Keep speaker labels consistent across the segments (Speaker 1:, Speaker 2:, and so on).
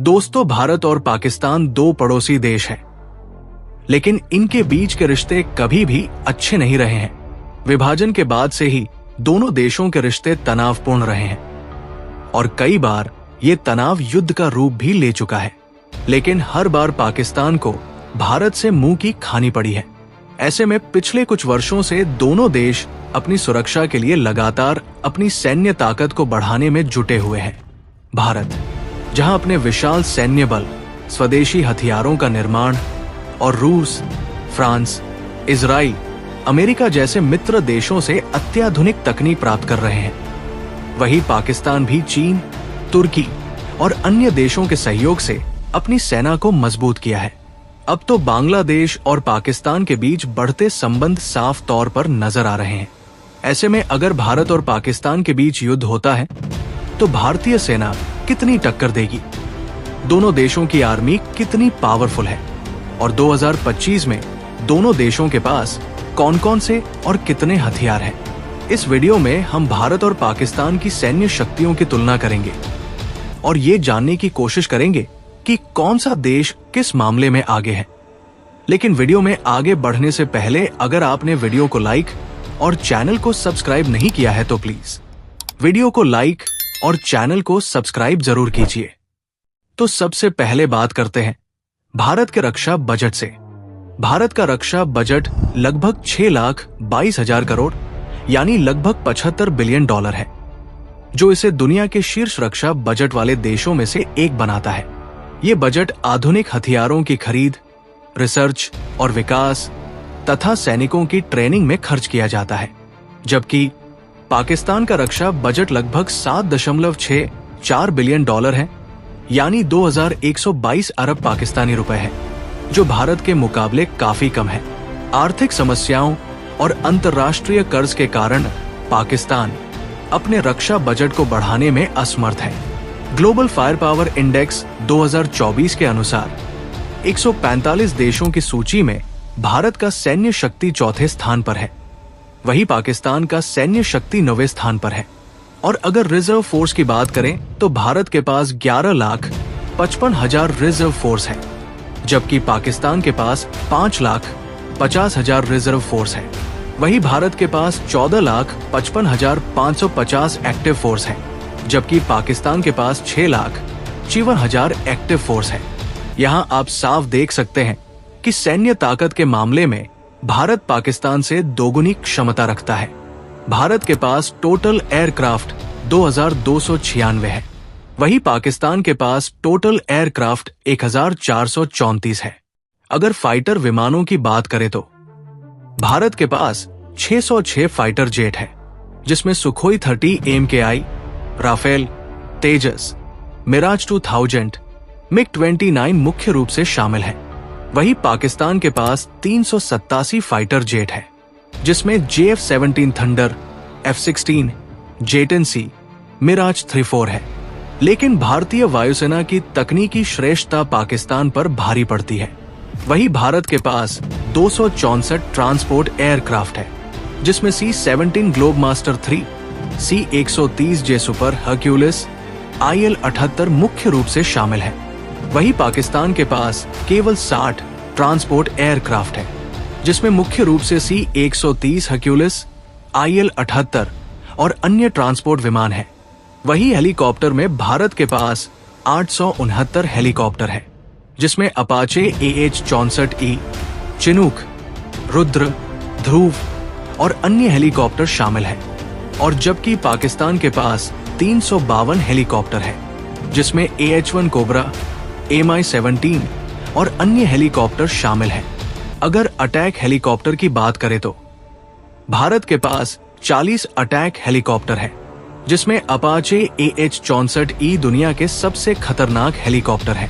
Speaker 1: दोस्तों, भारत और पाकिस्तान दो पड़ोसी देश हैं, लेकिन इनके बीच के रिश्ते कभी भी अच्छे नहीं रहे हैं। विभाजन के बाद से ही दोनों देशों के रिश्ते तनावपूर्ण रहे हैं और कई बार ये तनाव युद्ध का रूप भी ले चुका है। लेकिन हर बार पाकिस्तान को भारत से मुंह की खानी पड़ी है। ऐसे में पिछले कुछ वर्षों से दोनों देश अपनी सुरक्षा के लिए लगातार अपनी सैन्य ताकत को बढ़ाने में जुटे हुए हैं। भारत, जहां अपने विशाल सैन्य बल, स्वदेशी हथियारों का निर्माण और रूस, फ्रांस, इजराइल, अमेरिका जैसे मित्र देशों से अत्याधुनिक तकनीक प्राप्त कर रहे हैं, वहीं पाकिस्तान भी चीन, तुर्की और अन्य देशों के सहयोग से अपनी सेना को मजबूत किया है। अब तो बांग्लादेश और पाकिस्तान के बीच बढ़ते संबंध साफ तौर पर नजर आ रहे हैं। ऐसे में अगर भारत और पाकिस्तान के बीच युद्ध होता है तो भारतीय सेना कितनी टक्कर देगी, दोनों देशों की आर्मी कितनी पावरफुल है और 2025 में दोनों देशों के पास कौन कौन से और कितने हथियार हैं। इस वीडियो में हम भारत और पाकिस्तान की सैन्य शक्तियों की तुलना करेंगे और ये जानने की कोशिश करेंगे कि कौन सा देश किस मामले में आगे है। लेकिन वीडियो में आगे बढ़ने से पहले अगर आपने वीडियो को लाइक और चैनल को सब्सक्राइब नहीं किया है तो प्लीज वीडियो को लाइक और चैनल को सब्सक्राइब जरूर कीजिए। तो सबसे पहले बात करते हैं भारत के रक्षा बजट से। भारत का रक्षा बजट लगभग 6,22,000 करोड़ यानी लगभग $75 बिलियन है, जो इसे दुनिया के शीर्ष रक्षा बजट वाले देशों में से एक बनाता है। ये बजट आधुनिक हथियारों की खरीद, रिसर्च और विकास तथा सैनिकों की ट्रेनिंग में खर्च किया जाता है, जबकि पाकिस्तान का रक्षा बजट लगभग $7.64 बिलियन है यानी 2,122 अरब पाकिस्तानी रुपए है, जो भारत के मुकाबले काफी कम है। आर्थिक समस्याओं और अंतर्राष्ट्रीय कर्ज के कारण पाकिस्तान अपने रक्षा बजट को बढ़ाने में असमर्थ है। ग्लोबल फायर पावर इंडेक्स 2024 के अनुसार 145 देशों की सूची में भारत का सैन्य शक्ति चौथे स्थान पर है, वहीं पाकिस्तान का सैन्य शक्ति 9वें स्थान पर है। और अगर रिजर्व फोर्स की बात करें तो भारत के पास 11,55,000 रिजर्व फोर्स है, जबकि पाकिस्तान के पास 5,50,000 रिजर्व फोर्स है। वहीं भारत के पास 14,55,550 एक्टिव फोर्स है, जबकि पाकिस्तान के पास 6,54,000 एक्टिव फोर्स है। यहां आप साफ देख सकते हैं कि सैन्य ताकत के मामले में भारत पाकिस्तान से दोगुनी क्षमता रखता है। भारत के पास टोटल एयरक्राफ्ट 2,296 है, वहीं पाकिस्तान के पास टोटल एयरक्राफ्ट 1,434 है। अगर फाइटर विमानों की बात करें तो भारत के पास 606 फाइटर जेट है, जिसमें सुखोई 30 AMKI, राफेल, तेजस, मिराज 2000, MiG-29 मुख्य रूप से शामिल है। वहीं पाकिस्तान के पास 387 फाइटर जेट है, जिसमें JF-17 thunder, F-16, J-10C, Miraj 34 है। लेकिन भारतीय वायुसेना की तकनीकी श्रेष्ठता पाकिस्तान पर भारी पड़ती है। वहीं भारत के पास 264 ट्रांसपोर्ट एयरक्राफ्ट है, जिसमें C-17 Globemaster 3, C-130J super Hercules, IL-78 मुख्य रूप से शामिल है। वहीं पाकिस्तान के पास केवल 60 ट्रांसपोर्ट एयरक्राफ्ट है, जिसमें मुख्य रूप से C-130 हर्क्यूलिस, IL-78 और अन्य ट्रांसपोर्ट विमान है। वहीं हेलीकॉप्टर में भारत के पास 869 हेलीकॉप्टर है, जिसमें अपाचे AH-64E, चिनूक, रुद्र, ध्रुव और अन्य हेलीकॉप्टर शामिल हैं। और जबकि पाकिस्तान के पास 352 हेलीकॉप्टर है, जिसमें AH-1 कोबरा, Mi-17 और अन्य हेलीकॉप्टर शामिल हैं। अगर अटैक हेलीकॉप्टर की बात करें तो भारत के पास 40 अटैक हेलीकॉप्टर है, जिसमें अपाचे AH-64E दुनिया के सबसे खतरनाक हेलीकॉप्टर है।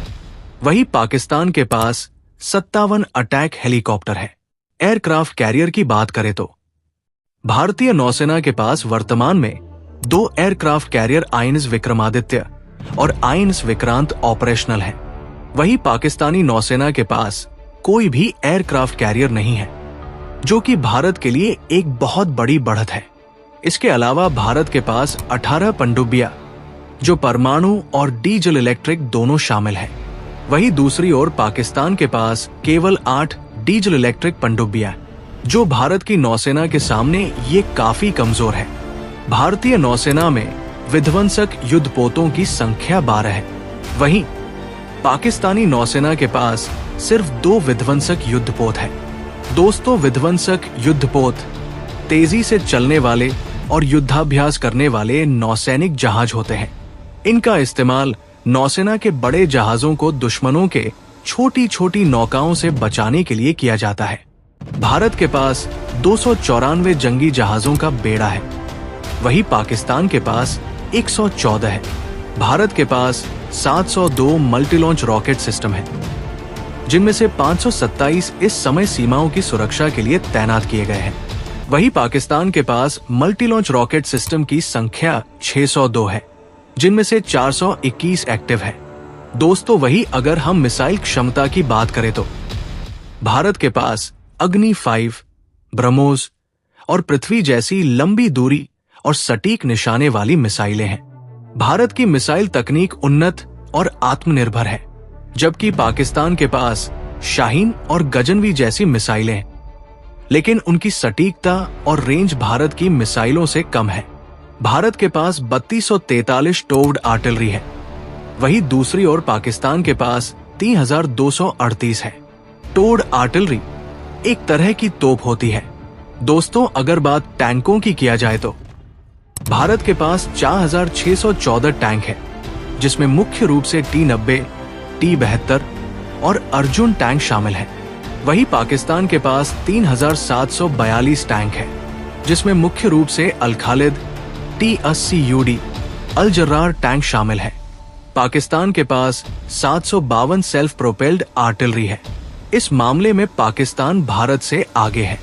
Speaker 1: वहीं पाकिस्तान के पास 57 अटैक हेलीकॉप्टर है। एयरक्राफ्ट कैरियर की बात करें तो भारतीय नौसेना के पास वर्तमान में 2 एयरक्राफ्ट कैरियर आईएनएस विक्रमादित्य और आईएनएस विक्रांत ऑपरेशनल हैं। वहीं पाकिस्तानी नौसेना के पास कोई भी एयरक्राफ्ट कैरियर नहीं है, जो कि भारत के लिए एक बहुत बड़ी बढ़त है। इसके अलावा भारत के पास 18 पनडुब्बियां, जो परमाणु और डीजल इलेक्ट्रिक दोनों शामिल है। वहीं दूसरी ओर पाकिस्तान के पास केवल 8 डीजल इलेक्ट्रिक पनडुब्बियां, जो भारत की नौसेना के सामने ये काफी कमजोर है। भारतीय नौसेना में विध्वंसक युद्धपोतों की संख्या 12 है, वहीं पाकिस्तानी नौसेना के पास सिर्फ 2 विध्वंसक युद्धपोत है। दोस्तों, विध्वंसक युद्धपोत तेजी से चलने वाले और युद्धाभ्यास करने वाले नौसैनिक जहाज होते हैं। इनका इस्तेमाल नौसेना के बड़े जहाजों को दुश्मनों के छोटी छोटी नौकाओं से बचाने के लिए किया जाता है। भारत के पास 294 जंगी जहाजों का बेड़ा है, वहीं पाकिस्तान के पास 114 है। भारत के पास 702 मल्टी लॉन्च रॉकेट सिस्टम है, जिनमें से 527 इस समय सीमाओं की सुरक्षा के लिए तैनात किए गए हैं। वहीं पाकिस्तान के पास मल्टी लॉन्च रॉकेट सिस्टम की संख्या 602 है, जिनमें से 421 एक्टिव है। दोस्तों, वही अगर हम मिसाइल क्षमता की बात करें तो भारत के पास अग्नि 5, ब्रह्मोस और पृथ्वी जैसी लंबी दूरी और सटीक निशाने वाली मिसाइलें हैं। भारत की मिसाइल तकनीक उन्नत और आत्मनिर्भर है, जबकि पाकिस्तान के पास शाहीन और गजनवी जैसी मिसाइलें हैं, लेकिन उनकी सटीकता और रेंज भारत की मिसाइलों से कम है। भारत के पास 3243 टोव्ड आर्टिलरी है, वहीं दूसरी ओर पाकिस्तान के पास 3238 है। टोव्ड आर्टिलरी एक तरह की तोप होती है। दोस्तों, अगर बात टैंकों की किया जाए तो भारत के पास 4614 टैंक है, जिसमें मुख्य रूप से T-90, T-72 और अर्जुन टैंक शामिल है। वहीं पाकिस्तान के पास 3742 टैंक है, जिसमें मुख्य रूप से अल खालिद, T-80UD, अल जर्रार टैंक शामिल है। पाकिस्तान के पास 752 सेल्फ प्रोपेल्ड आर्टिलरी है। इस मामले में पाकिस्तान भारत से आगे है।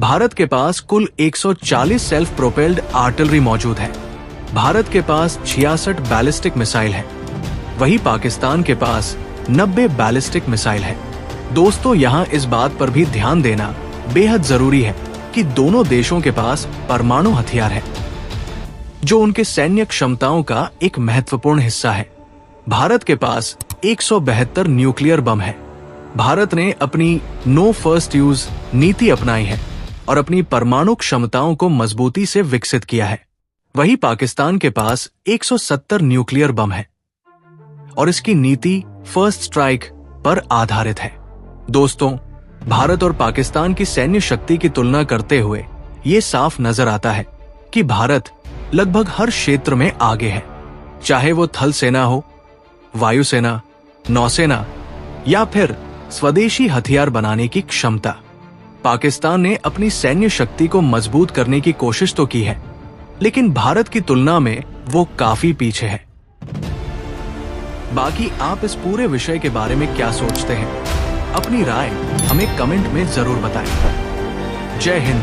Speaker 1: भारत के पास कुल 140 सेल्फ प्रोपेल्ड आर्टिलरी मौजूद है। भारत के पास 66 बैलिस्टिक मिसाइल है, वहीं पाकिस्तान के पास 90 बैलिस्टिक मिसाइल है। दोस्तों, यहाँ इस बात पर भी ध्यान देना बेहद जरूरी है कि दोनों देशों के पास परमाणु हथियार है, जो उनके सैन्य क्षमताओं का एक महत्वपूर्ण हिस्सा है। भारत के पास 172 न्यूक्लियर बम है। भारत ने अपनी नो फर्स्ट यूज नीति अपनाई है और अपनी परमाणु क्षमताओं को मजबूती से विकसित किया है। वहीं पाकिस्तान के पास 170 न्यूक्लियर बम है और इसकी नीति फर्स्ट स्ट्राइक पर आधारित है। दोस्तों, भारत और पाकिस्तान की सैन्य शक्ति की तुलना करते हुए ये साफ नजर आता है कि भारत लगभग हर क्षेत्र में आगे है, चाहे वो थल सेना हो, वायुसेना, नौसेना या फिर स्वदेशी हथियार बनाने की क्षमता। पाकिस्तान ने अपनी सैन्य शक्ति को मजबूत करने की कोशिश तो की है, लेकिन भारत की तुलना में वो काफी पीछे है। बाकी आप इस पूरे विषय के बारे में क्या सोचते हैं? अपनी राय हमें कमेंट में जरूर बताएं। जय हिंद।